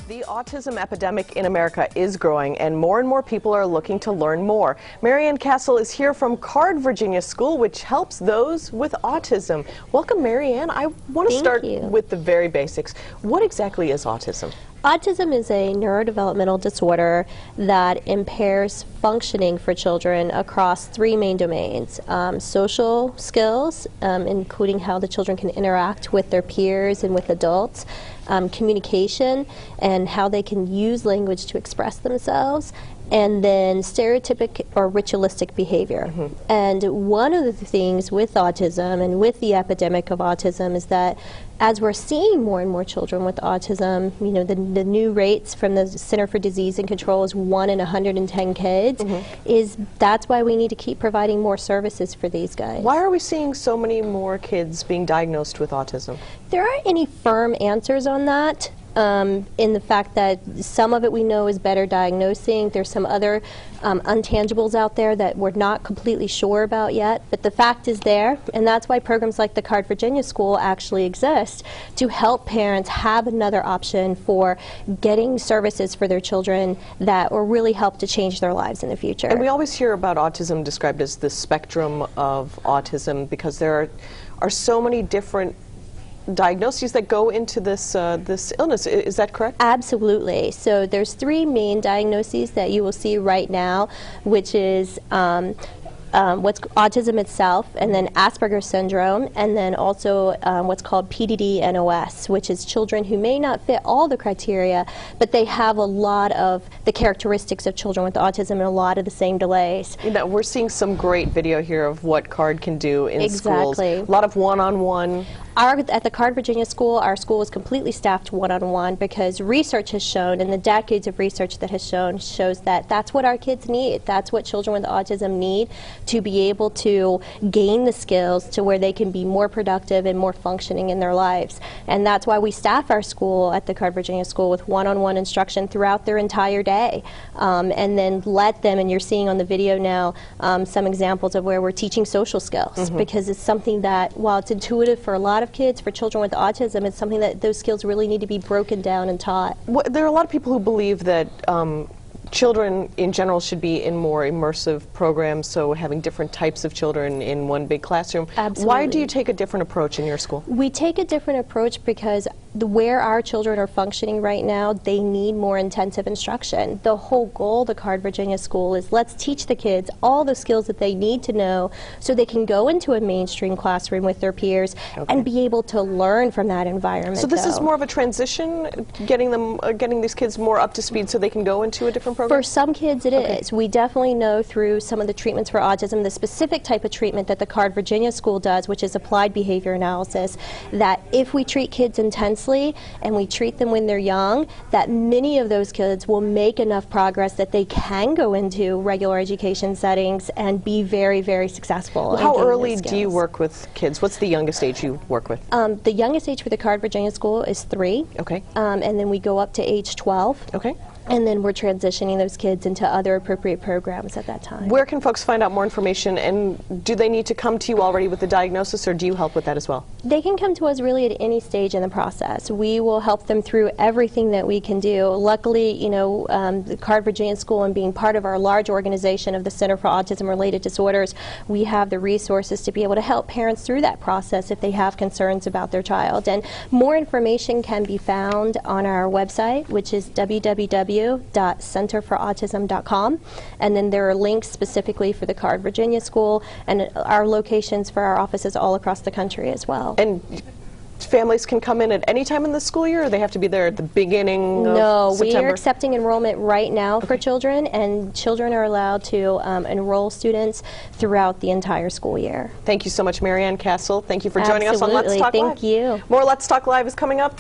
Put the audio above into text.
The autism epidemic in America is growing, and more people are looking to learn more. Marianne Cassell is here from Card Virginia School, which helps those with autism. Welcome, Marianne. I want to start with the very basics. What exactly is autism? Autism is a neurodevelopmental disorder that impairs functioning for children across three main domains. Social skills, including how the children can interact with their peers and with adults, communication, and how they can use language to express themselves, and then stereotypic or ritualistic behavior. And one of the things with autism and with the epidemic of autism is that as we're seeing more and more children with autism, you know, the new rates from the Center for Disease and Control is 1 in 110 kids, that's why we need to keep providing more services for these guys. Why are we seeing so many more kids being diagnosed with autism? There aren't any firm answers on that. In the fact that some of it we know is better diagnosing. There's some other untangibles out there that we're not completely sure about yet, but the fact is there, and that's why programs like the Card Virginia School actually exist, to help parents have another option for getting services for their children that will really help to change their lives in the future. And we always hear about autism described as the spectrum of autism because there are so many different diagnoses that go into this this illness. Is that correct? Absolutely. So there's three main diagnoses that you will see right now, which is what's autism itself, and then Asperger's syndrome, and then also what's called PDD-NOS, which is children who may not fit all the criteria, but they have a lot of the characteristics of children with autism and a lot of the same delays. You know, we're seeing some great video here of what CARD can do in schools. Exactly. A lot of one-on-one. At the Card Virginia School, our school is completely staffed one-on-one because research has shown, and the decades of research that has shows that that's what our kids need. That's what children with autism need to be able to gain the skills to where they can be more productive and more functioning in their lives. And that's why we staff our school at the Card Virginia School with one-on-one instruction throughout their entire day. And then let them, and you're seeing on the video now some examples of where we're teaching social skills, because it's something that, while it's intuitive for a lot of kids, for children with autism, it's something that those skills really need to be broken down and taught. Well, there are a lot of people who believe that children in general should be in more immersive programs, so having different types of children in one big classroom. Absolutely. Why do you take a different approach in your school? We take a different approach because where our children are functioning right now, they need more intensive instruction. The whole goal of the Card Virginia School is let's teach the kids all the skills that they need to know so they can go into a mainstream classroom with their peers and be able to learn from that environment. So this is more of a transition, getting these kids more up to speed so they can go into a different program? For some kids it is. We definitely know through some of the treatments for autism, the specific type of treatment that the Card Virginia School does, which is applied behavior analysis, that if we treat kids intensely and we treat them when they're young, that many of those kids will make enough progress that they can go into regular education settings and be very, very successful. How early do you work with kids? What's the youngest age you work with? The youngest age for the Card Virginia School is 3. Okay. And then we go up to age 12. Okay. And then we're transitioning those kids into other appropriate programs at that time. Where can folks find out more information, and do they need to come to you already with the diagnosis, or do you help with that as well? They can come to us really at any stage in the process. We will help them through everything that we can do. Luckily, you know, the Card Virginia School, and being part of our large organization of the Center for Autism-Related Disorders, we have the resources to be able to help parents through that process if they have concerns about their child. And more information can be found on our website, which is www.centerforautism.com, and then there are links specifically for the Card Virginia School and our locations for our offices all across the country as well. And families can come in at any time in the school year, or they have to be there at the beginning of September? We are accepting enrollment right now for children, and children are allowed to enroll students throughout the entire school year. Thank you so much, Marianne Cassell. Thank you for joining us on Let's Talk Live. Thank you. More Let's Talk Live is coming up.